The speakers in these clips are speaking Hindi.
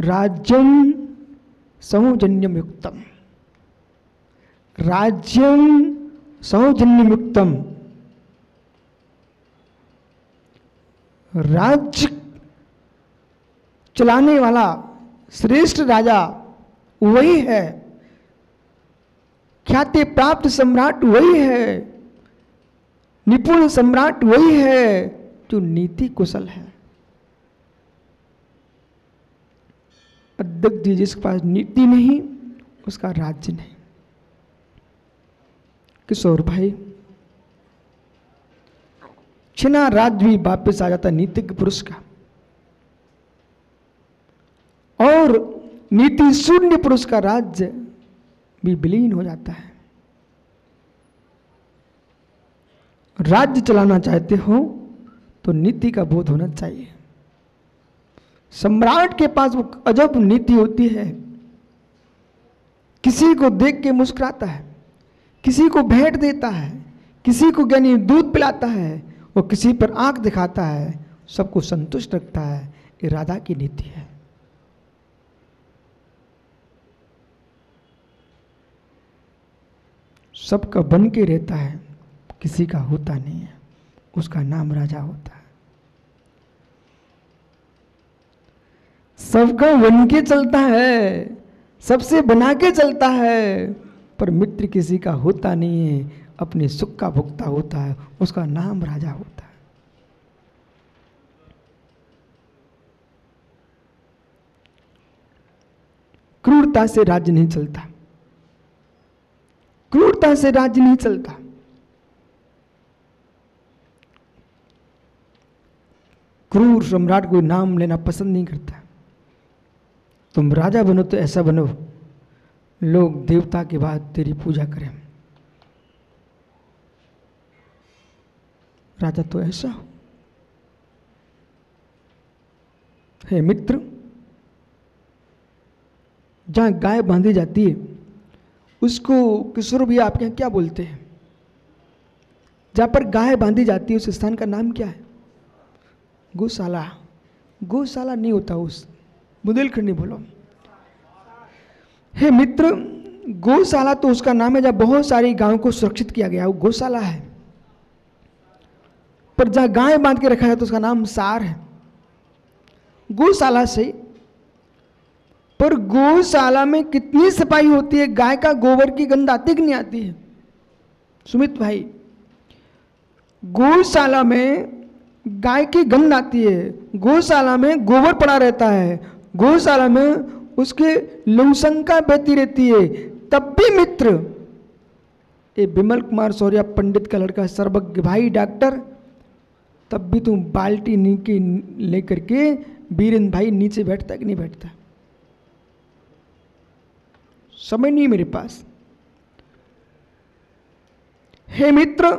राज्यम सौजन्यम युक्तम, राज्यम सौजन्यम युक्तम। राज्य चलाने वाला श्रेष्ठ राजा वही है, ख्याति प्राप्त सम्राट वही है, निपुण सम्राट वही है जो नीति कुशल है। अध्यक्ष जी जिसके पास नीति नहीं उसका राज्य नहीं। किशोर भाई, छिना राज्य भी वापिस आ जाता नीतिज्ञ पुरुष का, और नीति शून्य पुरुष का राज्य भी विलीन हो जाता है। राज्य चलाना चाहते हो तो नीति का बोध होना चाहिए। सम्राट के पास वो अजब नीति होती है, किसी को देख के मुस्कुराता है, किसी को भेंट देता है, किसी को ज्ञानी दूध पिलाता है, वो किसी पर आंख दिखाता है, सबको संतुष्ट रखता है। ये राधा की नीति है। सबका बन के रहता है, किसी का होता नहीं है, उसका नाम राजा होता है। सबका बन के चलता है, सबसे बना के चलता है, पर मित्र किसी का होता नहीं है, अपने सुख का भुगता होता है, उसका नाम राजा होता है। क्रूरता से राज्य नहीं चलता, क्रूरता से राज्य नहीं चलता। क्रूर सम्राट कोई नाम लेना पसंद नहीं करता। तुम राजा बनो तो ऐसा बनो, लोग देवता के बाद तेरी पूजा करें। राजा तो ऐसा हो। हे मित्र, जहां गाय बांधी जाती है उसको किशोर भैया आपके यहाँ क्या बोलते हैं? जहां पर गाय बांधी जाती है उस स्थान का नाम क्या है? गौशाला। गौशाला नहीं होता, उस बुंदेलखंड नहीं बोलो। हे मित्र, गौशाला तो उसका नाम है जहां बहुत सारी गायों को सुरक्षित किया गया, वो गौशाला है। पर जहां गाय बांध के रखा जाता तो उसका नाम सार है। गौशाला से, पर गौशाला में कितनी सफाई होती है, गाय का गोबर की गंध आती कि नहीं आती है? सुमित भाई, गौशाला में गाय की गंध आती है, गौशाला में गोबर पड़ा रहता है, गौशाला में उसके लौसंका बहती रहती है, तब भी मित्र, ये विमल कुमार सौर्या पंडित का लड़का सर्वज्ञ भाई डॉक्टर, तब भी तुम बाल्टी नीचे लेकर के बीरेंद्र भाई नीचे बैठता कि नहीं बैठता? समय नहीं मेरे पास। हे मित्र,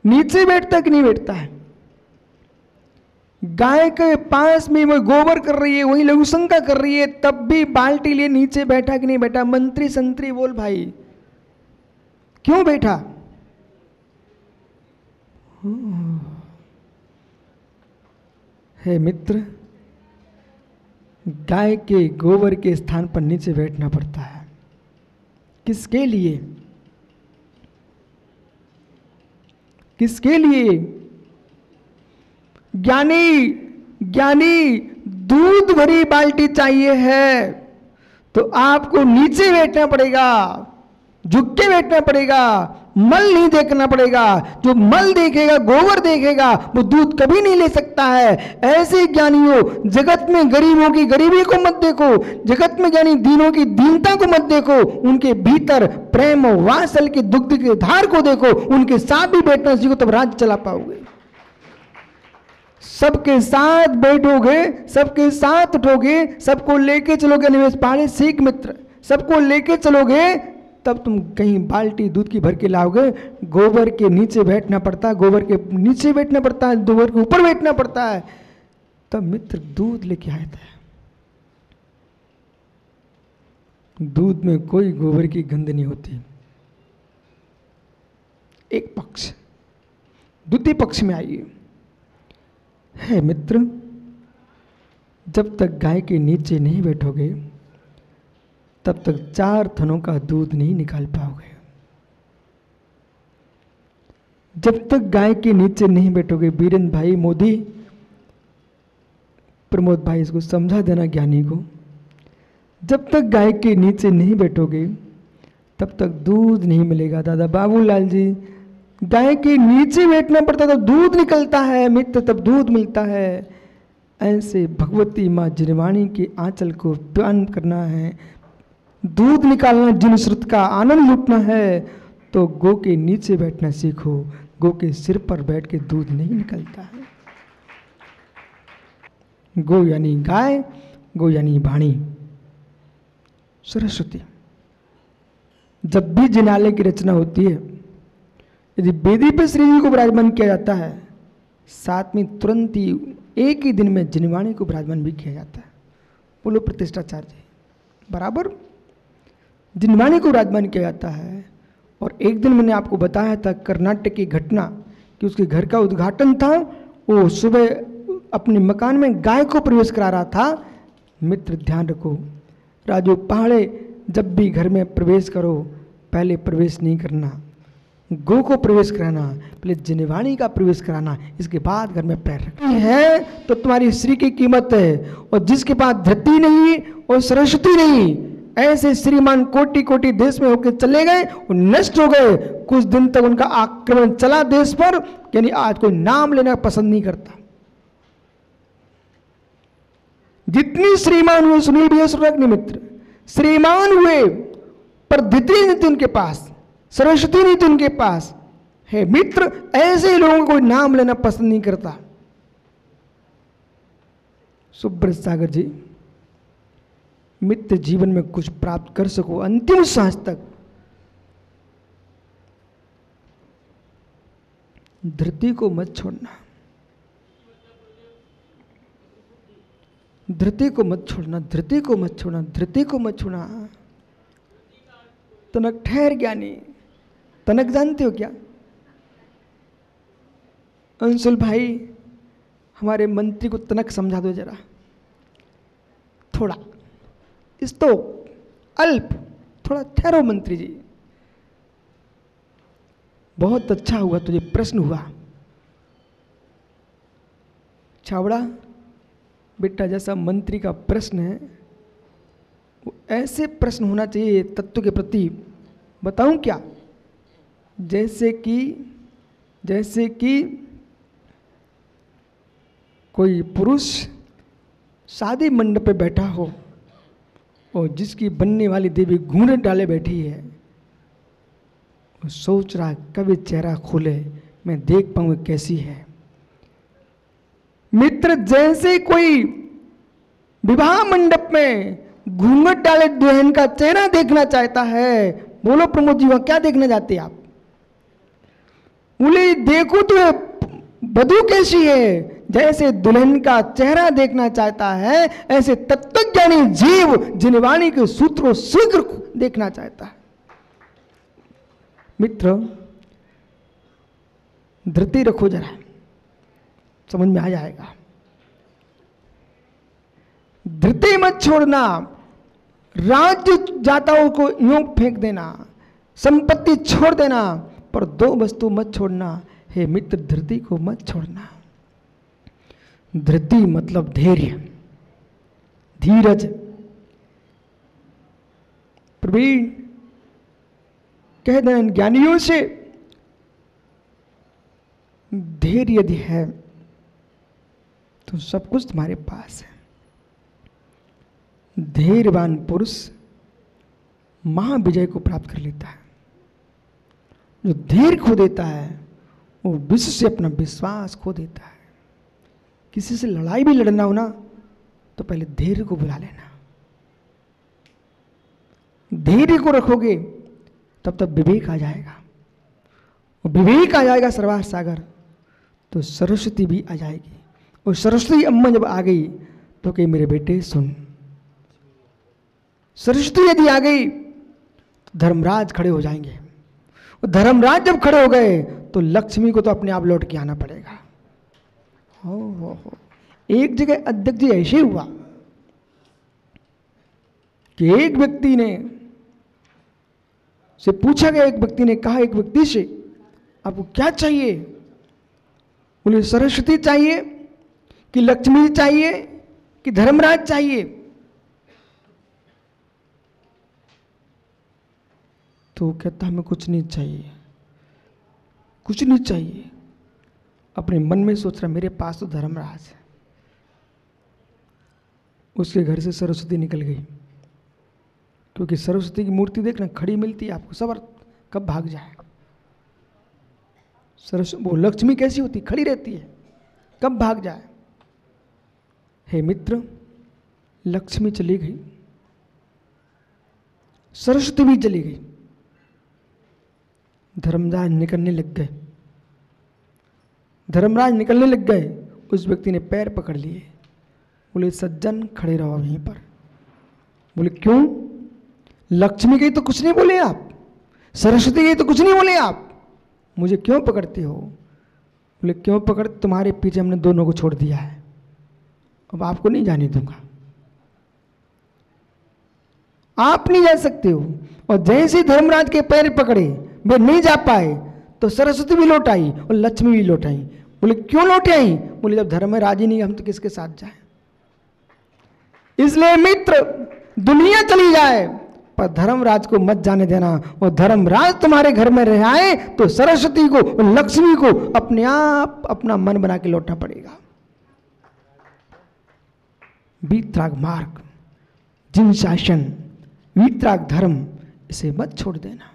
नीचे बैठता कि नहीं बैठता है? गाय के पास में वो गोबर कर रही है, वही लघुशंका कर रही है, तब भी बाल्टी लिए नीचे बैठा कि नहीं बैठा? मंत्री संतरी बोल भाई, क्यों बैठा? हे मित्र, गाय के गोबर के स्थान पर नीचे बैठना पड़ता है। किसके लिए? किसके लिए? ज्ञानी, ज्ञानी दूध भरी बाल्टी चाहिए है तो आपको नीचे बैठना पड़ेगा, झुक के बैठना पड़ेगा, मल नहीं देखना पड़ेगा। जो मल देखेगा, गोबर देखेगा, वो दूध कभी नहीं ले सकता है। ऐसे ज्ञानियों, जगत में गरीबों की गरीबी को मत देखो, जगत में ज्ञानी दीनों की दीनता को मत देखो, उनके भीतर प्रेम वात्सल्य की दुग्ध की धार को देखो, उनके साथ भी बैठना सीखो, तब राज्य चला पाओगे। सबके साथ बैठोगे, सबके साथ उठोगे, सबको लेके चलोगे, निवेश पाड़े सीख मित्र, सबको लेके चलोगे, तब तुम कहीं बाल्टी दूध की भर के लाओगे। गोबर के नीचे बैठना पड़ता है, गोबर के नीचे बैठना पड़ता है, गोबर के ऊपर बैठना पड़ता है, तब मित्र दूध लेके आता है। दूध में कोई गोबर की गंध नहीं होती। एक पक्ष। द्वितीय पक्ष में आइए। है मित्र, जब तक गाय के नीचे नहीं बैठोगे तब तक 4 थनों का दूध नहीं निकाल पाओगे। जब तक गाय के नीचे नहीं बैठोगे, वीरेंद्र भाई, मोदी, प्रमोद भाई, इसको समझा देना ज्ञानी को, जब तक गाय के नीचे नहीं बैठोगे तब तक दूध नहीं मिलेगा। दादा बाबूलाल जी, गाय के नीचे बैठना पड़ता तो दूध निकलता है मित्र, तब दूध मिलता है। ऐसे भगवती माँ जिनवाणी के आंचल को पान करना है, दूध निकालना, जिन श्रुत का आनंद लूटना है, तो गो के नीचे बैठना सीखो। गो के सिर पर बैठ के दूध नहीं निकलता है। गो यानी गाय, गो यानी वाणी, सरस्वती। जब भी जिनालय की रचना होती है, यदि वेदी पे श्री जी को विराजमान किया जाता है, साथ में तुरंत ही एक ही दिन में जिनवाणी को विराजमान भी किया जाता है। बोलो प्रतिष्ठाचार्य जी, बराबर जिनवाणी को विराजमान किया जाता है। और एक दिन मैंने आपको बताया था कर्नाटक की घटना कि उसके घर का उद्घाटन था, वो सुबह अपने मकान में गाय को प्रवेश करा रहा था। मित्र ध्यान रखो, राजू पहाड़े, जब भी घर में प्रवेश करो पहले प्रवेश नहीं करना, गो को प्रवेश कराना, पहले जिनवाणी का प्रवेश कराना, इसके बाद घर में पैर रखना है तो तुम्हारी श्री की कीमत है। और जिसके पास धरती नहीं और सरस्वती नहीं, ऐसे श्रीमान कोटि कोटि देश में होकर चले गए और नष्ट हो गए। कुछ दिन तक उनका आक्रमण चला देश पर, यानी आज कोई नाम लेना पसंद नहीं करता। जितनी श्रीमान हुए, सुनील भैया मित्र, श्रीमान हुए पर धरती नहीं थी उनके पास, सरस्वती नहीं थी उनके पास है मित्र। ऐसे लोगों को कोई नाम लेना पसंद नहीं करता। सुब्रत सागर जी, मित्र जीवन में कुछ प्राप्त कर सको अंतिम सांस तक, धरती को मत छोड़ना, धरती को मत छोड़ना, धरती को मत छोड़ना, धरती को मत छोड़ना। तनक ठहर ज्ञानी, तनक जानते हो क्या? अंशुल भाई, हमारे मंत्री को तनक समझा दो जरा, थोड़ा इस तो अल्प, थोड़ा ठहरो मंत्री जी। बहुत अच्छा हुआ तुझे प्रश्न हुआ छावड़ा बेटा, जैसा मंत्री का प्रश्न है वो ऐसे प्रश्न होना चाहिए तत्व के प्रति। बताऊं क्या? जैसे कि कोई पुरुष शादी मंडप पे बैठा हो और जिसकी बनने वाली देवी घूंघट डाले बैठी है, वो सोच रहा कभी चेहरा खोले मैं देख पाऊँ कैसी है। मित्र, जैसे कोई विवाह मंडप में घूंघट डाले दुल्हन का चेहरा देखना चाहता है, बोलो प्रमोद जी, वहां क्या देखना चाहते आप? बोले देखो तो वधू कैसी है। जैसे दुल्हन का चेहरा देखना चाहता है, ऐसे तत्वज्ञानी जीव जिनवाणी के सूत्रों शीघ्र देखना चाहता है। मित्र, धरती रखो जरा, समझ में आ जाएगा। धरती मत छोड़ना, राज्य जाताओं को यूं फेंक देना, संपत्ति छोड़ देना, पर 2 वस्तु मत छोड़ना। हे मित्र, धरती को मत छोड़ना। धरती मतलब धैर्य, धीरज। प्रवीण कह दें ज्ञानियों से, धैर्य यदि है तो सब कुछ तुम्हारे पास है। धैर्यवान पुरुष महाविजय को प्राप्त कर लेता है। जो धैर्य खो देता है वो विश्व से अपना विश्वास खो देता है। किसी से लड़ाई भी लड़ना हो ना तो पहले धैर्य को बुला लेना। धैर्य को रखोगे तब तक विवेक आ जाएगा, और विवेक आ जाएगा सर्वार्थ सागर, तो सरस्वती भी आ जाएगी। और सरस्वती अम्मा जब आ गई तो कही मेरे बेटे सुन। सरस्वती यदि आ गई तो धर्मराज खड़े हो जाएंगे, और धर्मराज जब खड़े हो गए तो लक्ष्मी को तो अपने आप लौट के आना पड़ेगा। हो। एक जगह अध्यक्ष जी ऐसे हुआ, कि एक व्यक्ति ने से पूछा गया, एक व्यक्ति ने कहा एक व्यक्ति से, आपको क्या चाहिए? बोले सरस्वती चाहिए कि लक्ष्मी चाहिए कि धर्मराज चाहिए? तो वो कहता हमें कुछ नहीं चाहिए, कुछ नहीं चाहिए। अपने मन में सोच रहा मेरे पास तो धर्मराज है। उसके घर से सरस्वती निकल गई, क्योंकि सरस्वती की मूर्ति देखना खड़ी मिलती है आपको, सबर कब भाग जाए। सरस्वती वो लक्ष्मी कैसी होती, खड़ी रहती है, कब भाग जाए। हे मित्र, लक्ष्मी चली गई, सरस्वती भी चली गई, धर्मराज निकलने लग गए। धर्मराज निकलने लग गए, उस व्यक्ति ने पैर पकड़ लिए, बोले सज्जन खड़े रहो यहीं पर। बोले क्यों? लक्ष्मी गई तो कुछ नहीं बोले आप, सरस्वती गई तो कुछ नहीं बोले आप, मुझे क्यों पकड़ते हो? बोले क्यों पकड़, तुम्हारे पीछे हमने दोनों को छोड़ दिया है, अब आपको नहीं जाने दूंगा, आप नहीं जा सकते हो। और जैसे ही धर्मराज के पैर पकड़े, वे नहीं जा पाए, तो सरस्वती भी लौट आई और लक्ष्मी भी लौट आई। बोले क्यों लौट आई? बोले जब धर्मराज ही नहीं हम तो किसके साथ जाए। इसलिए मित्र, दुनिया चली जाए पर धर्मराज को मत जाने देना। और धर्मराज तुम्हारे घर में रह आए तो सरस्वती को और लक्ष्मी को अपने आप अपना मन बना के लौटना पड़ेगा। वीतराग मार्ग, जिन शासन, वीतराग धर्म, इसे मत छोड़ देना।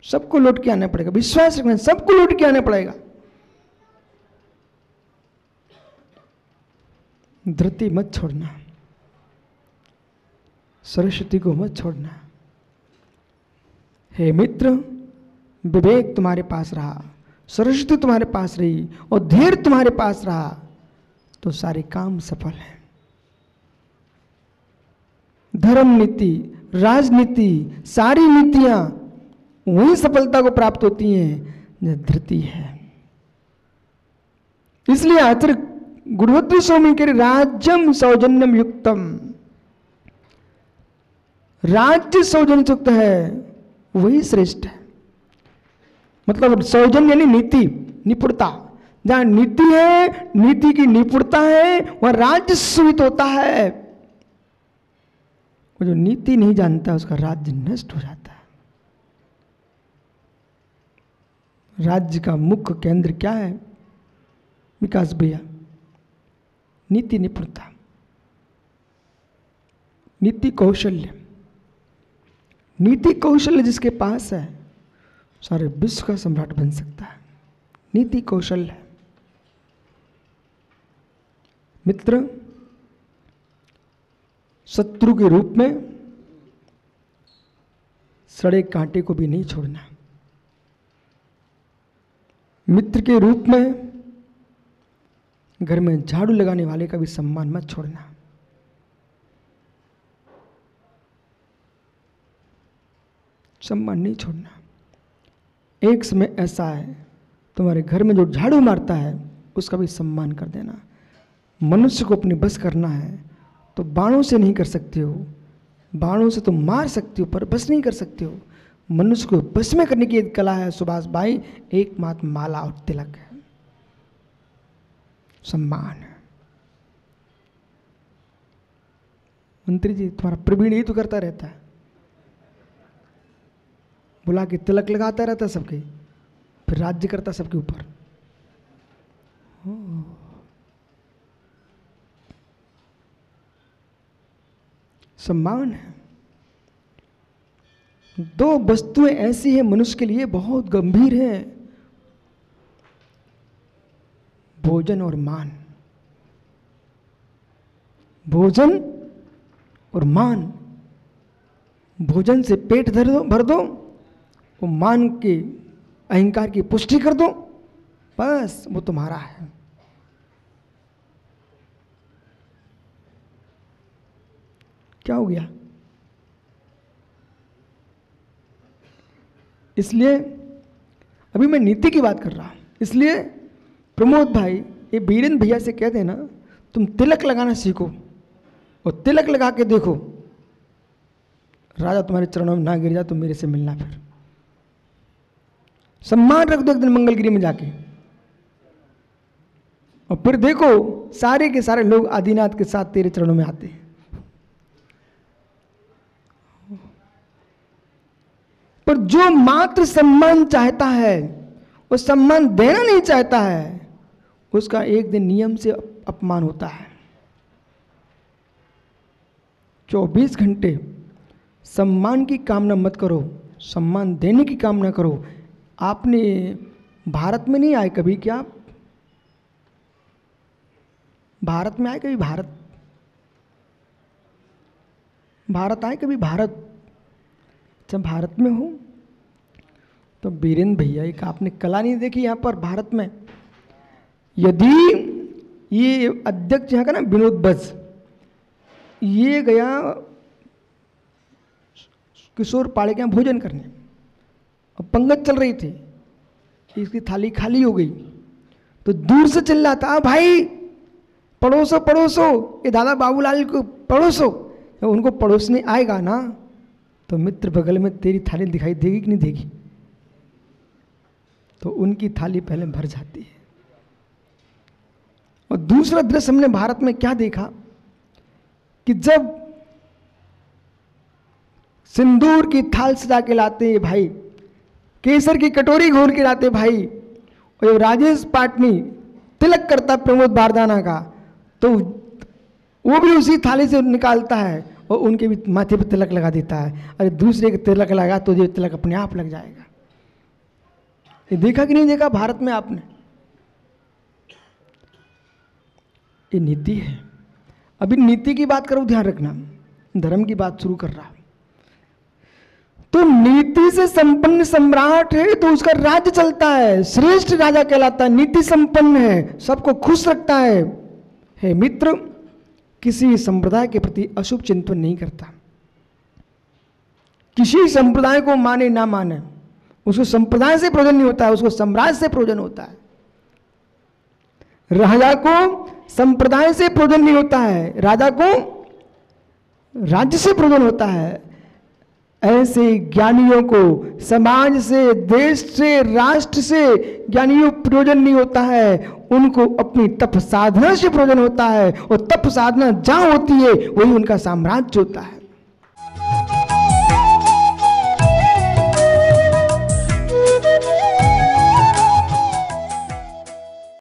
सबको लौट के आना पड़ेगा, विश्वास रखना, सबको लौट के आना पड़ेगा। धरती मत छोड़ना, सरस्वती को मत छोड़ना। हे मित्र, विवेक तुम्हारे पास रहा, सरस्वती तुम्हारे पास रही और धैर्य तुम्हारे पास रहा तो सारे काम सफल हैं। धर्म नीति, राजनीति, सारी नीतियां वही सफलता को प्राप्त होती हैं जो धृति है। इसलिए आचार्य गुरुवत्व स्वामी के राज्यम सौजन्यम युक्तम, राज्य सौजन्य युक्त है वही श्रेष्ठ है। मतलब सौजन्य यानी नीति, निपुणता। जहां नीति है, नीति की निपुणता है, वह राज्य सुवित होता है। वो जो नीति नहीं जानता उसका राज्य नष्ट हो जाता है। राज्य का मुख्य केंद्र क्या है विकास भैया? नीति निपुणता, नीति कौशल्य। नीति कौशल्य जिसके पास है सारे विश्व का सम्राट बन सकता है। नीति कौशल्य। मित्र, शत्रु के रूप में सड़े कांटे को भी नहीं छोड़ना। मित्र के रूप में घर में झाड़ू लगाने वाले का भी सम्मान मत छोड़ना। सम्मान नहीं छोड़ना। एक समय ऐसा है तुम्हारे घर में जो झाड़ू मारता है उसका भी सम्मान कर देना। मनुष्य को अपने बस करना है तो बाणों से नहीं कर सकते हो, बाणों से तो मार सकते हो पर बस नहीं कर सकते हो। मनुष्य को बस में करने की एक कला है सुभाष भाई, एकमात्र माला और तिलक है, सम्मान। मंत्री जी तुम्हारा प्रवीण ही तो करता रहता है, बुला के तिलक लगाता रहता है सबके, फिर राज्य करता सबके ऊपर। सम्मान है। दो वस्तुएं ऐसी हैं मनुष्य के लिए बहुत गंभीर हैं, भोजन और मान। भोजन और मान। भोजन से पेट भर दो, वो मान के अहंकार की पुष्टि कर दो, बस वो तुम्हारा है। क्या हो गया? इसलिए अभी मैं नीति की बात कर रहा हूं। इसलिए प्रमोद भाई, ये बीरेंद्र भैया से कह देना तुम तिलक लगाना सीखो। और तिलक लगा के देखो, राजा तुम्हारे चरणों में ना गिर जाए तो मेरे से मिलना, फिर सम्मान रख दो एक दिन मंगलगिरी में जाके। और फिर देखो सारे के सारे लोग आदिनाथ के साथ तेरे चरणों में आते हैं। पर जो मात्र सम्मान चाहता है, वो सम्मान देना नहीं चाहता है, उसका एक दिन नियम से अपमान होता है। 24 घंटे सम्मान की कामना मत करो, सम्मान देने की कामना करो। आपने भारत में नहीं आए कभी क्या? भारत में आए कभी? भारत आए कभी? भारत जब भारत में हो तो बीरेंद्र भैया एक आपने कला नहीं देखी यहाँ पर भारत में? यदि ये अध्यक्ष यहाँ का ना विनोद बज, ये गया किशोर पाड़े के यहाँ भोजन करने, और पंगत चल रही थी, इसकी थाली खाली हो गई तो दूर से चिल्लाता, भाई पड़ोसो पड़ोसो, ये दादा बाबूलाल को पड़ोसो। उनको पड़ोसने आएगा ना तो मित्र बगल में तेरी थाली दिखाई देगी कि नहीं देगी? तो उनकी थाली पहले भर जाती है। और दूसरा दृश्य हमने भारत में क्या देखा कि जब सिंदूर की थाल सजा के लाते हैं भाई, केसर की कटोरी घोल के लाते भाई, और राजेश पाटनी तिलक करता प्रमोद बारदाना का, तो वो भी उसी थाली से निकालता है और उनके भी माथे पर तिलक लगा देता है। अरे दूसरे के तिलक लगा तो ये तिलक अपने आप लग जाएगा। ये देखा कि नहीं देखा भारत में आपने? ये नीति है। अभी नीति की बात करो, ध्यान रखना, धर्म की बात शुरू कर रहा हूं। तो नीति से संपन्न सम्राट है तो उसका राज्य चलता है, श्रेष्ठ राजा कहलाता है, नीति संपन्न है, सबको खुश रखता है। हे मित्र, किसी संप्रदाय के प्रति अशुभ चिंतन नहीं करता। किसी संप्रदाय को माने ना माने, उसको संप्रदाय से प्रयोजन नहीं होता है, उसको साम्राज्य से प्रयोजन होता है। राजा को संप्रदाय से प्रयोजन नहीं होता है, राजा को राज्य से प्रयोजन होता है। ऐसे ज्ञानियों को समाज से, देश से, राष्ट्र से ज्ञानियों प्रयोजन नहीं होता है, उनको अपनी तप साधना से प्रयोजन होता है। और तप साधना जहां होती है वही उनका साम्राज्य होता है।